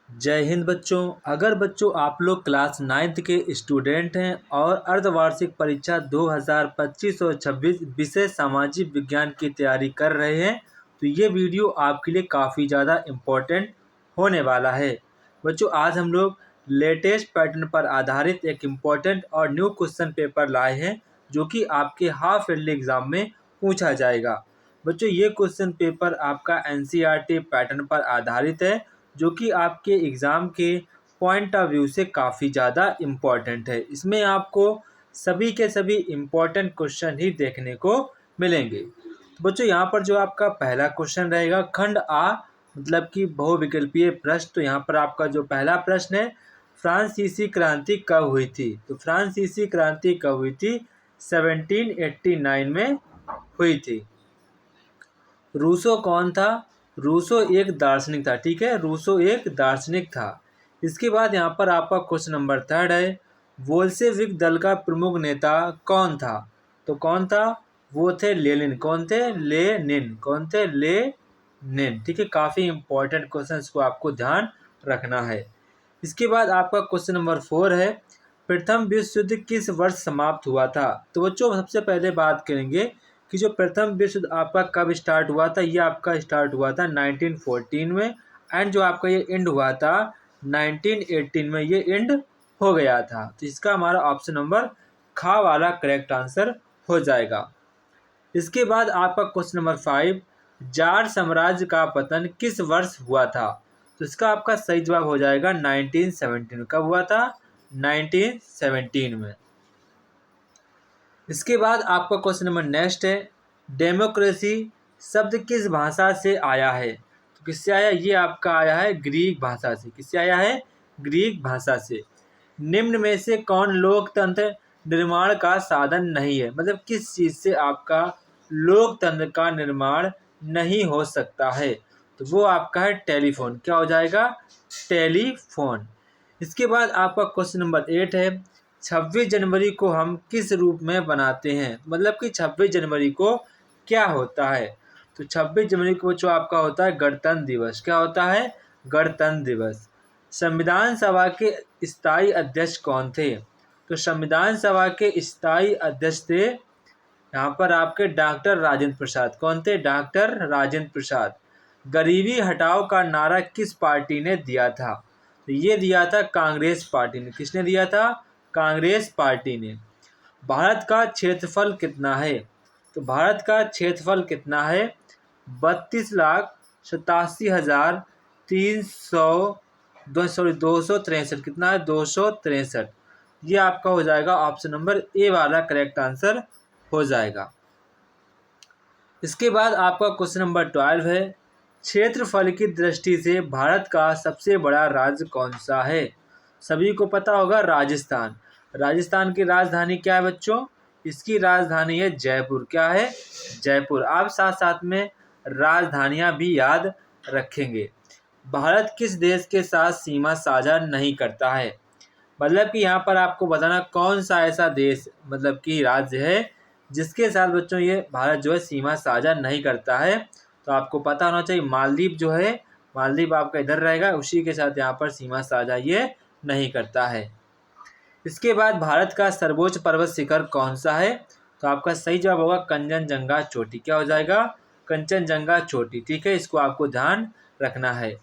जय हिंद बच्चों। अगर बच्चों आप लोग क्लास 9th के स्टूडेंट हैं और अर्धवार्षिक परीक्षा 2025 और 26 विषय सामाजिक विज्ञान की तैयारी कर रहे हैं तो ये वीडियो आपके लिए काफ़ी ज़्यादा इम्पोर्टेंट होने वाला है। बच्चों आज हम लोग लेटेस्ट पैटर्न पर आधारित एक इम्पोर्टेंट और न्यू क्वेश्चन पेपर लाए हैं जो कि आपके हाफ ईयरली एग्ज़ाम में पूछा जाएगा। बच्चों ये क्वेश्चन पेपर आपका NCERT पैटर्न पर आधारित है जो कि आपके एग्ज़ाम के पॉइंट ऑफ व्यू से काफ़ी ज़्यादा इम्पॉर्टेंट है। इसमें आपको सभी के सभी इम्पॉर्टेंट क्वेश्चन ही देखने को मिलेंगे। तो बच्चों यहाँ पर जो आपका पहला क्वेश्चन रहेगा खंड आ मतलब कि बहुविकल्पीय प्रश्न। तो यहाँ पर आपका जो पहला प्रश्न है, फ्रांसीसी क्रांति कब हुई थी? तो फ्रांसीसी क्रांति कब हुई थी? 1789 में हुई थी। रूसो कौन था? रूसो एक दार्शनिक था। ठीक है, रूसो एक दार्शनिक था। इसके बाद यहाँ पर आपका क्वेश्चन नंबर 3 है, बोल्शेविक दल का प्रमुख नेता कौन था? तो कौन था? वो थे लेनिन। कौन थे? लेनिन। कौन थे? लेनिन। ठीक है, काफ़ी इंपॉर्टेंट क्वेश्चन को आपको ध्यान रखना है। इसके बाद आपका क्वेश्चन नंबर 4 है, प्रथम विश्व युद्ध किस वर्ष समाप्त हुआ था? तो बच्चों सबसे पहले बात करेंगे कि जो प्रथम विश्व युद्ध आपका कब स्टार्ट हुआ था। ये आपका स्टार्ट हुआ था 1914 में एंड जो आपका ये एंड हुआ था 1918 में, ये एंड हो गया था। तो इसका हमारा ऑप्शन नंबर खा वाला करेक्ट आंसर हो जाएगा। इसके बाद आपका क्वेश्चन नंबर 5, जार साम्राज्य का पतन किस वर्ष हुआ था? तो इसका आपका सही जवाब हो जाएगा 1917 में। कब हुआ था? 1917 में। इसके बाद आपका क्वेश्चन नंबर नेक्स्ट है, डेमोक्रेसी शब्द किस भाषा से आया है? तो किससे आया? ये आपका आया है ग्रीक भाषा से। किससे आया है? ग्रीक भाषा से। निम्न में से कौन लोकतंत्र निर्माण का साधन नहीं है? मतलब किस चीज़ से आपका लोकतंत्र का निर्माण नहीं हो सकता है? तो वो आपका है टेलीफोन। क्या हो जाएगा? टेलीफोन। इसके बाद आपका क्वेश्चन नंबर 8 है, 26 जनवरी को हम किस रूप में बनाते हैं? मतलब कि 26 जनवरी को क्या होता है? तो 26 जनवरी को जो आपका होता है गणतंत्र दिवस। क्या होता है? गणतंत्र दिवस। संविधान सभा के स्थायी अध्यक्ष कौन थे? तो संविधान सभा के स्थायी अध्यक्ष थे यहाँ पर आपके डॉक्टर राजेंद्र प्रसाद। कौन थे? डॉक्टर राजेंद्र प्रसाद। गरीबी हटाओ का नारा किस पार्टी ने दिया था? तो ये दिया था कांग्रेस पार्टी ने। किसने दिया था? कांग्रेस पार्टी ने। भारत का क्षेत्रफल कितना है? तो भारत का क्षेत्रफल कितना है? 32,87,300 कितना है? 263। ये आपका हो जाएगा ऑप्शन नंबर ए वाला करेक्ट आंसर हो जाएगा। इसके बाद आपका क्वेश्चन नंबर 12 है, क्षेत्रफल की दृष्टि से भारत का सबसे बड़ा राज्य कौन सा है? सभी को पता होगा राजस्थान। राजस्थान की राजधानी क्या है बच्चों? इसकी राजधानी है जयपुर। क्या है? जयपुर। आप साथ साथ में राजधानियां भी याद रखेंगे। भारत किस देश के साथ सीमा साझा नहीं करता है? मतलब कि यहाँ पर आपको बताना कौन सा ऐसा देश मतलब कि राज्य है जिसके साथ बच्चों ये भारत जो है सीमा साझा नहीं करता है। तो आपको पता होना चाहिए मालदीव जो है, मालदीव आपका इधर रहेगा, उसी के साथ यहाँ पर सीमा साझा ये नहीं करता है। इसके बाद भारत का सर्वोच्च पर्वत शिखर कौन सा है? तो आपका सही जवाब होगा कंचनजंगा चोटी। क्या हो जाएगा? कंचनजंगा चोटी। ठीक है, इसको आपको ध्यान रखना है।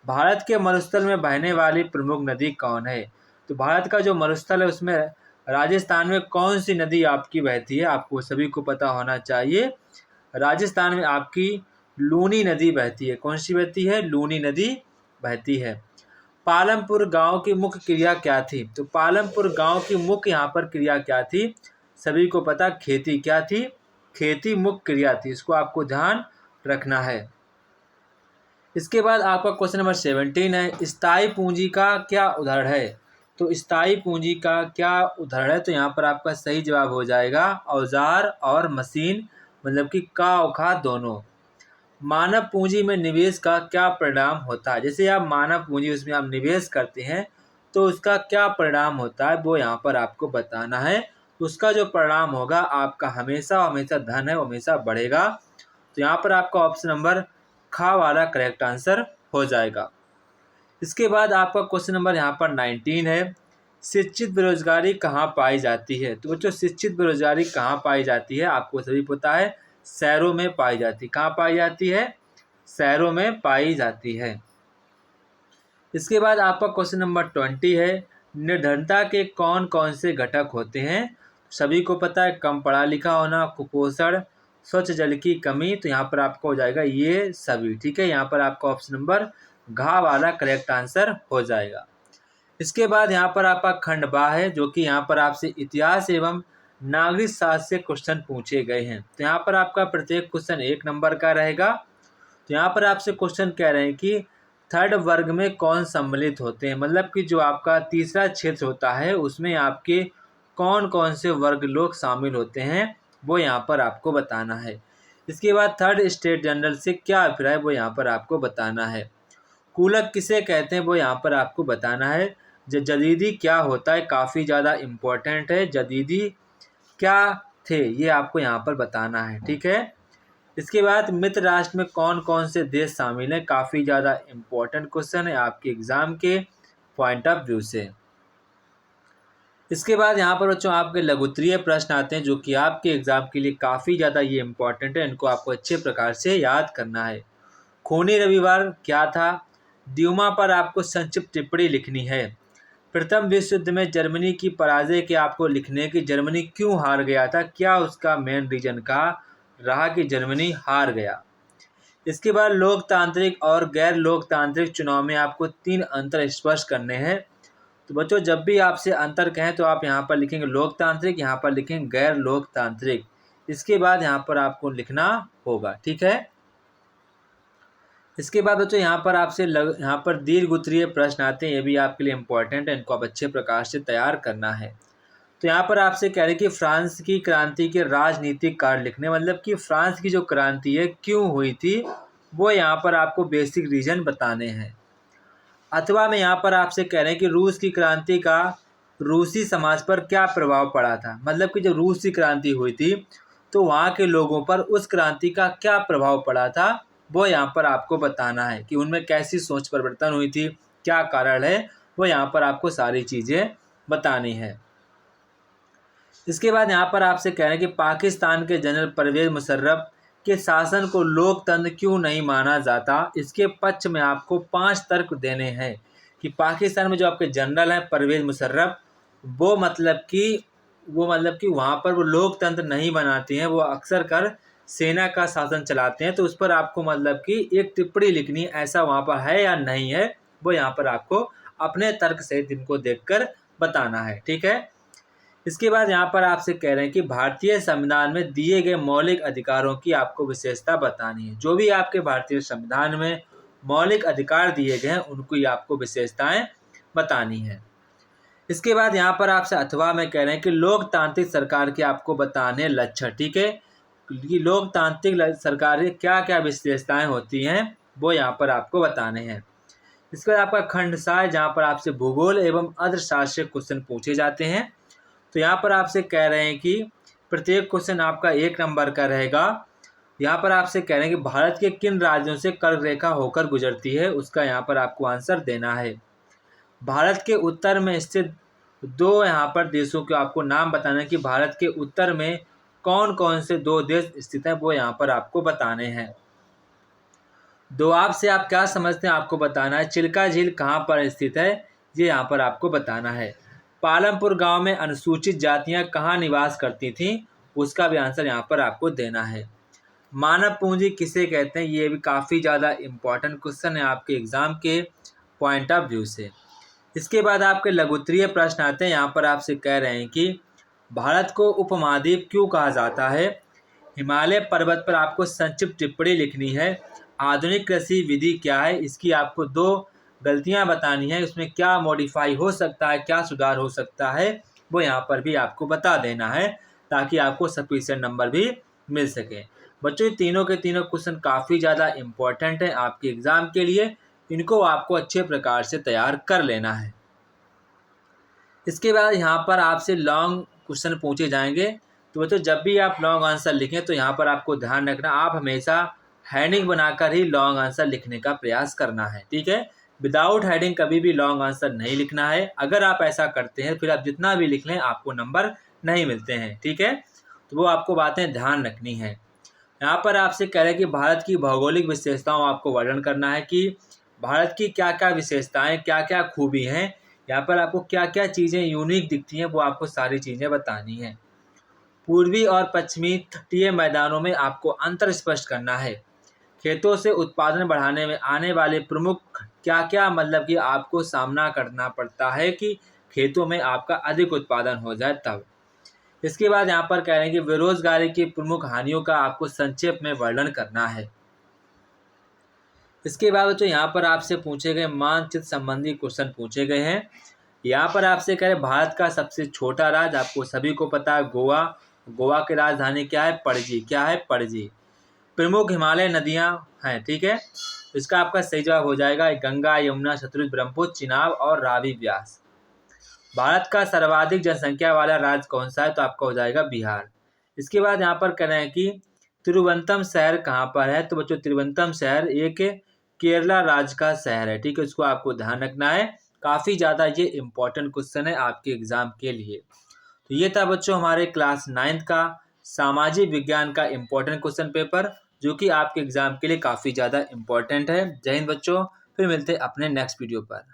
भारत के मरुस्थल में बहने वाली प्रमुख नदी कौन है? तो भारत का जो मरुस्थल है उसमें राजस्थान में कौन सी नदी आपकी बहती है? आपको सभी को पता होना चाहिए। राजस्थान में आपकी लूनी नदी बहती है। कौन सी बहती है? लूनी नदी बहती है। पालमपुर गांव की मुख्य क्रिया क्या थी? तो पालमपुर गांव की मुख्य यहाँ पर क्रिया क्या थी? सभी को पता, खेती। क्या थी? खेती मुख्य क्रिया थी। इसको आपको ध्यान रखना है। इसके बाद आपका क्वेश्चन नंबर 17 है, स्थायी पूंजी का क्या उदाहरण है? तो स्थायी पूंजी का क्या उदाहरण है? तो यहाँ पर आपका सही जवाब हो जाएगा औजार और मशीन, मतलब कि का और खा दोनों। मानव पूंजी में निवेश का क्या परिणाम होता है? जैसे आप मानव पूंजी उसमें आप निवेश करते हैं तो उसका क्या परिणाम होता है वो यहाँ पर आपको बताना है। उसका जो परिणाम होगा आपका हमेशा हमेशा धन है हमेशा बढ़ेगा। तो यहाँ पर आपका ऑप्शन नंबर खा वाला करेक्ट आंसर हो जाएगा। इसके बाद आपका क्वेश्चन नंबर यहाँ पर 19 है, शिक्षित बेरोजगारी कहाँ पाई जाती है। तो बच्चों शिक्षित बेरोजगारी कहाँ पाई जाती है, आपको सभी पता है, शहरों में पाई जाती है। कहाँ पाई जाती है, शहरों में पाई जाती है। इसके बाद आपका क्वेश्चन नंबर 20 है, निर्धनता के कौन कौन से घटक होते हैं। सभी को पता है, कम पढ़ा लिखा होना, कुपोषण, स्वच्छ जल की कमी। तो यहाँ पर आपको हो जाएगा ये सभी। ठीक है, यहाँ पर आपका ऑप्शन नंबर घ वाला करेक्ट आंसर हो जाएगा। इसके बाद यहाँ पर आपका खंड बा है, जो कि यहाँ पर आपसे इतिहास एवं नागरिक शास्त्र से क्वेश्चन पूछे गए हैं। तो यहाँ पर आपका प्रत्येक क्वेश्चन 1 नंबर का रहेगा। तो यहाँ पर आपसे क्वेश्चन कह रहे हैं कि थर्ड वर्ग में कौन सम्मिलित होते हैं, मतलब कि जो आपका तीसरा क्षेत्र होता है उसमें आपके कौन कौन से वर्ग लोग शामिल होते हैं, वो यहाँ पर आपको बताना है। इसके बाद थर्ड स्टेट जनरल से क्या अभिप्राय, वो यहाँ पर आपको बताना है। कूलक किसे कहते हैं, वो यहाँ पर आपको बताना है। जदीदी क्या होता है, काफ़ी ज़्यादा इम्पोर्टेंट है। जदीदी क्या थे, ये आपको यहाँ पर बताना है। ठीक है, इसके बाद मित्र राष्ट्र में कौन कौन से देश शामिल हैं, काफ़ी ज़्यादा इम्पोर्टेंट क्वेश्चन है आपके एग्ज़ाम के पॉइंट ऑफ व्यू से। इसके बाद यहाँ पर बच्चों आपके लघुत्तरीय प्रश्न आते हैं, जो कि आपके एग्ज़ाम के लिए काफ़ी ज़्यादा ये इम्पोर्टेंट है, इनको आपको अच्छे प्रकार से याद करना है। खूनी रविवार क्या था, द्यूमा पर आपको संक्षिप्त टिप्पणी लिखनी है। प्रथम विश्व युद्ध में जर्मनी की पराजय के आपको लिखने की जर्मनी क्यों हार गया था, क्या उसका मेन रीजन का रहा कि जर्मनी हार गया। इसके बाद लोकतांत्रिक और गैर लोकतांत्रिक चुनाव में आपको 3 अंतर स्पष्ट करने हैं। तो बच्चों जब भी आपसे अंतर कहें तो आप यहाँ पर लिखेंगे लोकतांत्रिक, यहाँ पर लिखेंगे गैर लोकतांत्रिक। इसके बाद यहाँ पर आपको लिखना होगा। ठीक है, इसके बाद बच्चों यहाँ पर आपसे यहाँ पर दीर्घ उत्तरीय प्रश्न आते हैं, ये भी आपके लिए इम्पोर्टेंट है, इनको आप अच्छे प्रकार से तैयार करना है। तो यहाँ पर आपसे कह रहे हैं कि फ्रांस की क्रांति के राजनीतिक कारण लिखने, मतलब कि फ्रांस की जो क्रांति है क्यों हुई थी, वो यहाँ पर आपको बेसिक रीजन बताने हैं। अथवा में यहाँ पर आपसे कह रहे हैं कि रूस की क्रांति का रूसी समाज पर क्या प्रभाव पड़ा था, मतलब कि जब रूस की क्रांति हुई थी तो वहाँ के लोगों पर उस क्रांति का क्या प्रभाव पड़ा था, वो यहाँ पर आपको बताना है कि उनमें कैसी सोच परिवर्तन हुई थी, क्या कारण है, वो यहाँ पर आपको सारी चीज़ें बतानी है। इसके बाद यहाँ पर आपसे कह रहे हैं कि पाकिस्तान के जनरल परवेज़ मुशर्रफ के शासन को लोकतंत्र क्यों नहीं माना जाता। इसके पक्ष में आपको 5 तर्क देने हैं कि पाकिस्तान में जो आपके जनरल हैं परवेज़ मुशर्रफ, वो मतलब कि वहाँ पर वो लोकतंत्र नहीं बनाते हैं, वो अक्सर कर सेना का शासन चलाते हैं। तो उस पर आपको मतलब कि एक टिप्पणी लिखनी, ऐसा वहाँ पर है या नहीं है, वो यहाँ पर आपको अपने तर्क सहित इनको देखकर बताना है। ठीक है, इसके बाद यहाँ पर आपसे कह रहे हैं कि भारतीय संविधान में दिए गए मौलिक अधिकारों की आपको विशेषता बतानी है। जो भी आपके भारतीय संविधान में मौलिक अधिकार दिए गए हैं उनको आपको विशेषताएं बतानी है। इसके बाद यहाँ पर आपसे अथवा में कह रहे हैं कि लोकतांत्रिक सरकार के आपको बताने लक्षण। ठीक है, कि लोकतांत्रिक सरकार की क्या क्या विशेषताएं होती हैं, वो यहाँ पर आपको बताने हैं। इसके बाद आपका खंड सा है, जहाँ पर आपसे भूगोल एवं अर्थशास्त्र क्वेश्चन पूछे जाते हैं। तो यहाँ पर आपसे कह रहे हैं कि प्रत्येक क्वेश्चन आपका 1 नंबर का रहेगा। यहाँ पर आपसे कह रहे हैं कि भारत के किन राज्यों से कर्क रेखा होकर गुजरती है, उसका यहाँ पर आपको आंसर देना है। भारत के उत्तर में स्थित 2 यहाँ पर देशों के आपको नाम बताना है कि भारत के उत्तर में कौन कौन से 2 देश स्थित हैं, वो यहाँ पर आपको बताने हैं। दोआब से आप क्या समझते हैं, आपको बताना है। चिल्का झील कहाँ पर स्थित है, ये यहाँ पर आपको बताना है। पालमपुर गांव में अनुसूचित जातियां कहाँ निवास करती थीं, उसका भी आंसर यहाँ पर आपको देना है। मानव पूंजी किसे कहते हैं, ये भी काफ़ी ज़्यादा इम्पॉर्टेंट क्वेश्चन है आपके एग्ज़ाम के पॉइंट ऑफ व्यू से। इसके बाद आपके लघुत्तरीय प्रश्न आते हैं। यहाँ पर आपसे कह रहे हैं कि भारत को उपमहाद्वीप क्यों कहा जाता है। हिमालय पर्वत पर आपको संक्षिप्त टिप्पणी लिखनी है। आधुनिक कृषि विधि क्या है, इसकी आपको 2 गलतियां बतानी है, उसमें क्या मॉडिफाई हो सकता है, क्या सुधार हो सकता है, वो यहाँ पर भी आपको बता देना है, ताकि आपको सफिशिएंट नंबर भी मिल सके। बच्चों ये तीनों के तीनों क्वेश्चन काफ़ी ज़्यादा इम्पोर्टेंट हैं आपके एग्ज़ाम के लिए, इनको आपको अच्छे प्रकार से तैयार कर लेना है। इसके बाद यहाँ पर आपसे लॉन्ग क्वेश्चन पूछे जाएंगे। तो बच्चों जब भी आप लॉन्ग आंसर लिखें तो यहाँ पर आपको ध्यान रखना, आप हमेशा हेडिंग बनाकर ही लॉन्ग आंसर लिखने का प्रयास करना है। ठीक है, विदाउट हेडिंग कभी भी लॉन्ग आंसर नहीं लिखना है। अगर आप ऐसा करते हैं फिर आप जितना भी लिख लें आपको नंबर नहीं मिलते हैं, ठीक है। तो वो आपको बातें ध्यान रखनी है। यहाँ पर आपसे कह रहे हैं कि भारत की भौगोलिक विशेषताओं आपको वर्णन करना है कि भारत की क्या क्या विशेषताएं, क्या क्या खूबी हैं, यहाँ पर आपको क्या क्या चीज़ें यूनिक दिखती हैं, वो आपको सारी चीज़ें बतानी हैं। पूर्वी और पश्चिमी तटीय मैदानों में आपको अंतर स्पष्ट करना है। खेतों से उत्पादन बढ़ाने में आने वाले प्रमुख क्या क्या, मतलब कि आपको सामना करना पड़ता है कि खेतों में आपका अधिक उत्पादन हो जाए तब। इसके बाद यहाँ पर कह रहे हैं कि बेरोजगारी की प्रमुख हानियों का आपको संक्षेप में वर्णन करना है। इसके बाद बच्चों यहाँ पर आपसे पूछे गए मानचित्र संबंधी क्वेश्चन पूछे गए हैं। यहाँ पर आपसे कह रहे भारत का सबसे छोटा राज्य, आपको सभी को पता है गोवा। गोवा की राजधानी क्या है? पणजी। क्या है? पणजी। प्रमुख हिमालय नदियाँ हैं, ठीक है। इसका आपका सही जवाब हो जाएगा गंगा, यमुना, सतलुज, ब्रह्मपुत्र, चिनाब और रावी, ब्यास। भारत का सर्वाधिक जनसंख्या वाला राज्य कौन सा है? तो आपका हो जाएगा बिहार। इसके बाद यहाँ पर कह रहे हैं कि तिरुवनंतम शहर कहाँ पर है? तो बच्चों तिरुवनंतम शहर एक केरला राज्य का शहर है, ठीक है। इसको आपको ध्यान रखना है, काफ़ी ज़्यादा ये इंपॉर्टेंट क्वेश्चन है आपके एग्जाम के लिए। तो ये था बच्चों हमारे क्लास 9th का सामाजिक विज्ञान का इंपॉर्टेंट क्वेश्चन पेपर, जो कि आपके एग्जाम के लिए काफ़ी ज़्यादा इंपॉर्टेंट है। जय हिंद बच्चों, फिर मिलते हैं अपने नेक्स्ट वीडियो पर।